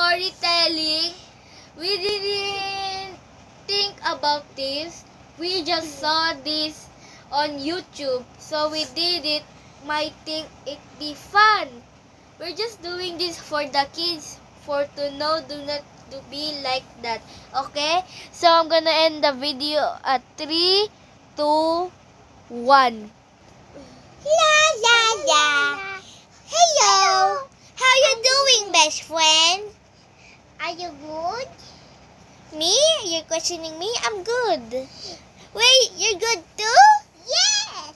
storytelling. We didn't think about this. We just saw this on YouTube. So we did it. Might think it be fun. We're just doing this for the kids. For to know, do not to be like that. Okay? So I'm gonna end the video at 3, 2, 1. La la la. Hello. How you doing, best friend? Are you good? Me? You're questioning me? I'm good. Wait, you're good too? Yes.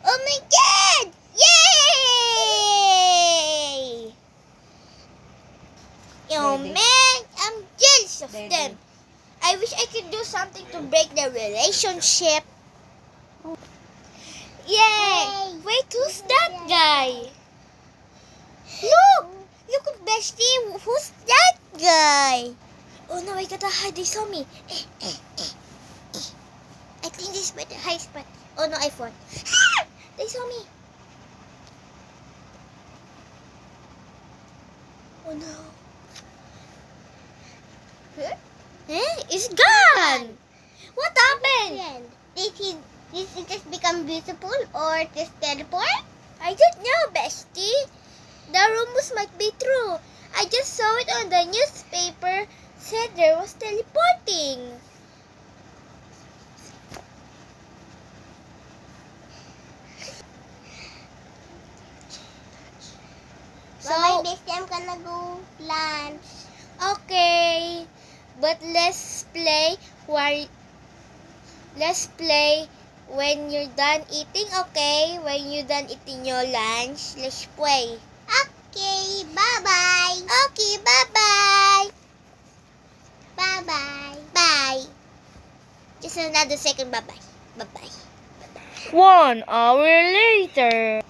Oh my God! Yay! Oh man, I'm jealous of them. I wish I could do something to break the relationship. Yay! Wait, who's that guy? Look at Bestie. Who's that guy? Oh no, I gotta hide. They saw me. I think this is better high spot. Oh no, I fought. They saw me. Oh no. It's gone. What happened? Did it just become beautiful or just teleport? I don't know, Bestie. The rumors might be true. I just saw it on the newspaper. Said there was teleporting. So, Bestie, I'm gonna go lunch. Okay, but let's play when you're done eating, okay? When you're done eating your lunch, let's play. Okay, bye-bye. Okay, bye-bye. Bye-bye. Bye. Just another second, bye-bye. Bye-bye. 1 hour later.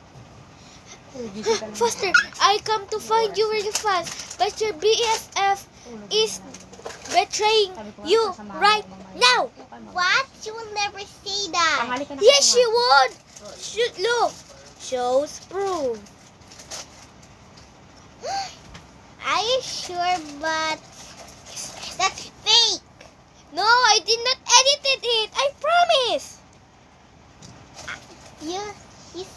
Foster, I come to find you really fast, but your BFF is betraying you right now. What? She will never say that. Yes, she would. Should look. Shows proof. Are you sure? But that's fake. No, I did not edit it. I promise. You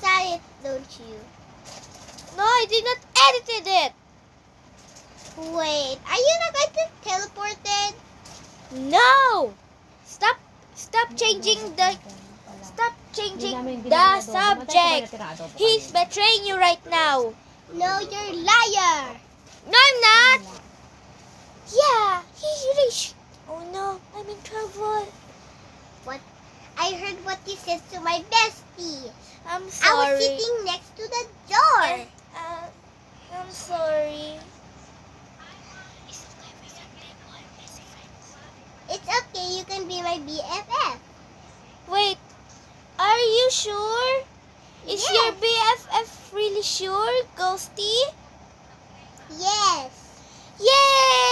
saw it, don't you? No, I did not edit it. Wait, are you not going to teleport it? No. Stop changing the subject. He's betraying you right now. No, you're a liar. No, I'm not. Yeah, he's rich. Oh no, I'm in trouble. What? I heard what you said to my bestie. I'm I sorry. was sitting next to the door. I'm sorry. It's okay, you can be my BFF. Wait, are you sure? Is Yes. your BFF really sure, Ghosty? Yes. Yay!